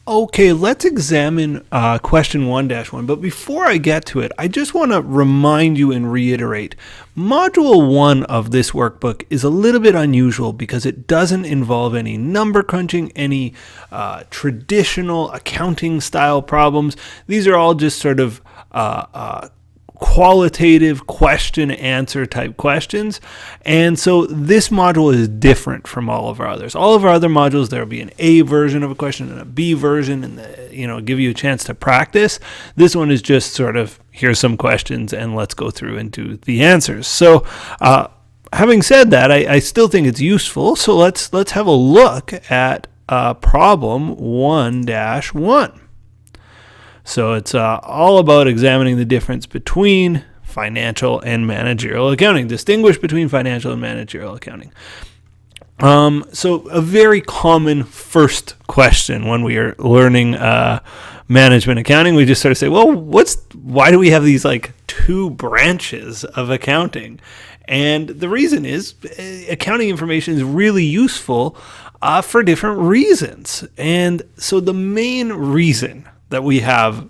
Okay, let's examine question 1-1. But before I get to it, I just want to remind you and reiterate, Module 1 of this workbook is a little bit unusual because it doesn't involve any number crunching, any traditional accounting style problems. These are all just sort of qualitative question answer type questions, and so this module is different from all of our others. All of our other modules, there will be an A version of a question and a B version, and give you a chance to practice. This one is just sort of, here's some questions and let's go through and do the answers. So having said that, I still think it's useful, so let's have a look at problem 1-1. So it's all about examining the difference between financial and managerial accounting. Distinguish between financial and managerial accounting. So a very common first question when we are learning management accounting, we just sort of say, well, why do we have these like two branches of accounting? And the reason is accounting information is really useful for different reasons. And so the main reason that we have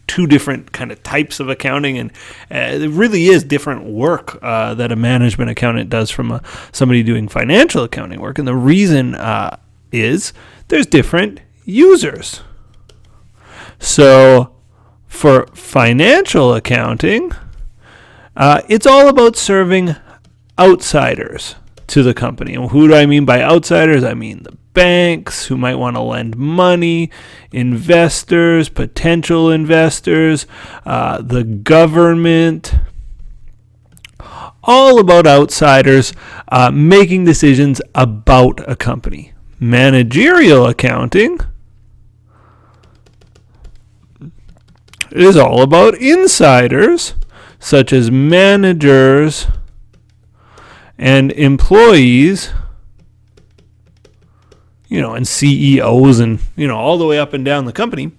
two different kind of types of accounting, and it really is different work that a management accountant does from somebody doing financial accounting work. And the reason is there's different users. So for financial accounting, it's all about serving outsiders to the company. And who do I mean by outsiders? I mean the banks who might want to lend money, investors, potential investors, the government, all about outsiders making decisions about a company. Managerial accounting is all about insiders, such as managers and employees, and CEOs and, all the way up and down the company.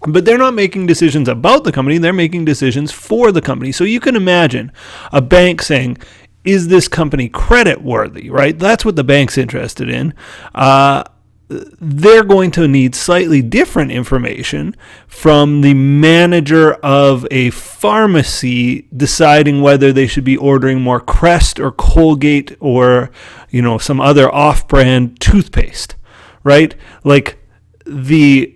But they're not making decisions about the company. They're making decisions for the company. So you can imagine a bank saying, is this company credit worthy, right? That's what the bank's interested in. They're going to need slightly different information from the manager of a pharmacy deciding whether they should be ordering more Crest or Colgate or, some other off-brand toothpaste, right? Like the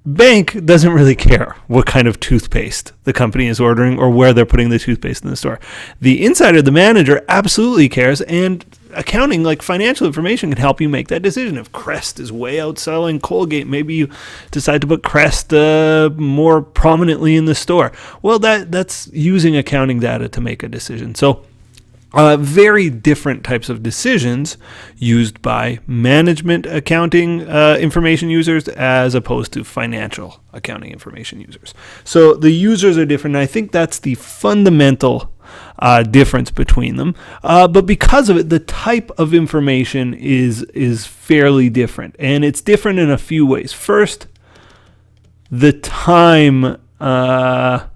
bank doesn't really care what kind of toothpaste the company is ordering or where they're putting the toothpaste in the store. The insider, the manager, absolutely cares, and accounting, like financial information, can help you make that decision. If Crest is way outselling Colgate, maybe you decide to put Crest more prominently in the store. Well, that's using accounting data to make a decision. So very different types of decisions used by management accounting information users as opposed to financial accounting information users. So the users are different, and I think that's the fundamental difference between them. But because of it, the type of information is fairly different, and it's different in a few ways. First, the time, I'm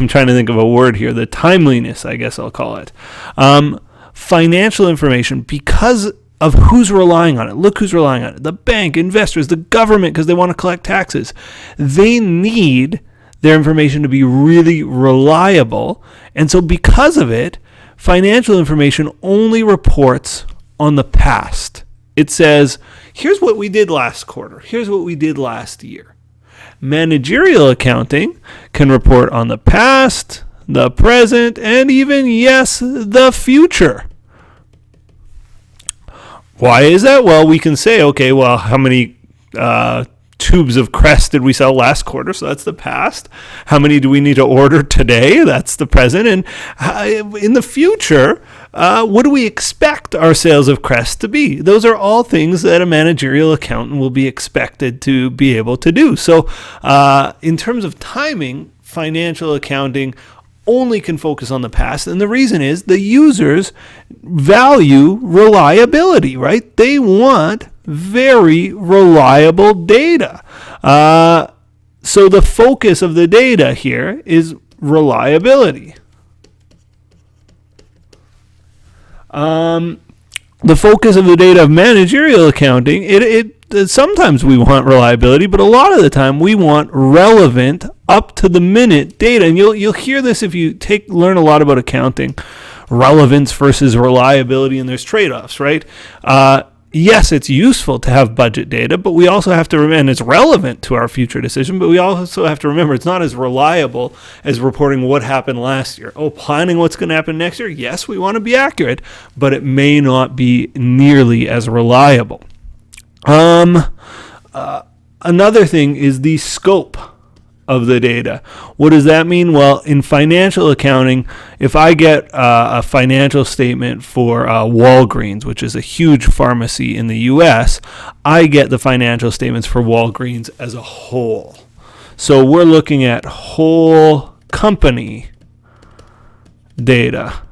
trying to think of a word here, the timeliness, I guess I'll call it. Financial information, because of who's relying on it. Look who's relying on it. The bank, investors, the government, because they want to collect taxes. They need their information to be really reliable. And so because of it, financial information only reports on the past. It says, here's what we did last quarter. Here's what we did last year. Managerial accounting can report on the past, the present, and even, yes, the future. Why is that? Well, we can say, okay, well, how many tubes of Crest did we sell last quarter? So that's the past. How many do we need to order today? That's the present. And in the future, what do we expect our sales of Crest to be? Those are all things that a managerial accountant will be expected to be able to do. So in terms of timing, financial accounting only can focus on the past. And the reason is the users value reliability, right? They want very reliable data. So the focus of the data here is reliability. The focus of the data of managerial accounting, sometimes we want reliability, but a lot of the time we want relevant, up to the minute data. And you'll hear this if you learn a lot about accounting, relevance versus reliability, and there's trade-offs, right? Yes, it's useful to have budget data, but we also have to remember, and it's relevant to our future decision, but we also have to remember it's not as reliable as reporting what happened last year. Planning what's going to happen next year, yes, we want to be accurate, but it may not be nearly as reliable. Another thing is the scope of the data. What does that mean? Well, in financial accounting, if I get a financial statement for Walgreens, which is a huge pharmacy in the US, I get the financial statements for Walgreens as a whole. So we're looking at whole company data.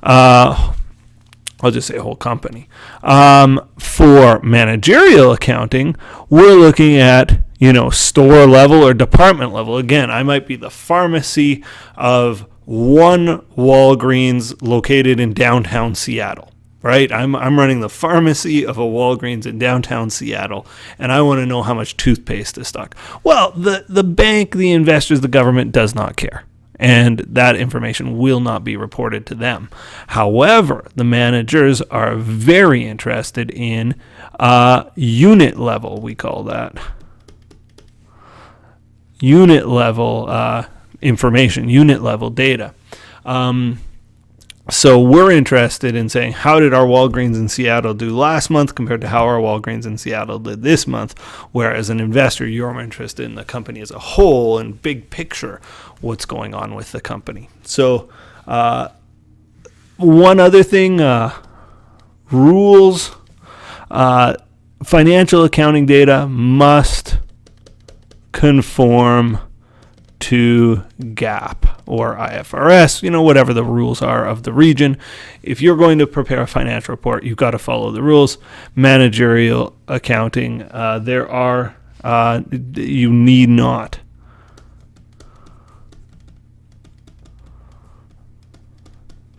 I'll just say whole company. For managerial accounting, we're looking at store level or department level. Again, I might be the pharmacy of one Walgreens located in downtown Seattle, right? I'm running the pharmacy of a Walgreens in downtown Seattle, and I want to know how much toothpaste is stocked. Well, the bank, the investors, the government does not care, and that information will not be reported to them. However, the managers are very interested in unit level, we call that. Unit level information, unit level data. So we're interested in saying, how did our Walgreens in Seattle do last month compared to how our Walgreens in Seattle did this month? Whereas an investor, you're more interested in the company as a whole and big picture, what's going on with the company. So one other thing, rules, financial accounting data must conform to GAAP or IFRS, whatever the rules are of the region. If you're going to prepare a financial report, you've got to follow the rules. Managerial accounting, you need not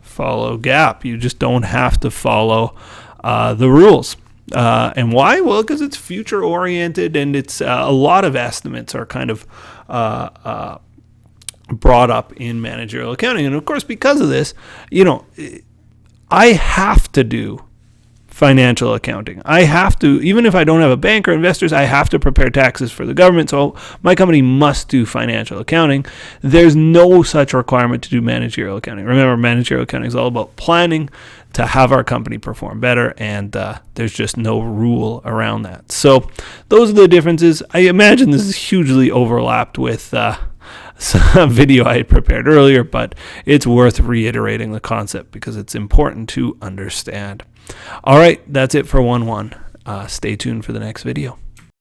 follow GAAP. You just don't have to follow the rules. And why? Well, because it's future oriented, and it's a lot of estimates are kind of brought up in managerial accounting. And of course, because of this, I have to do financial accounting. I have to, even if I don't have a bank or investors, I have to prepare taxes for the government. So my company must do financial accounting. There's no such requirement to do managerial accounting. Remember, managerial accounting is all about planning to have our company perform better, and there's just no rule around that. So those are the differences. I imagine this is hugely overlapped with some video I had prepared earlier, but it's worth reiterating the concept because it's important to understand. All right, that's it for 1-1. Stay tuned for the next video.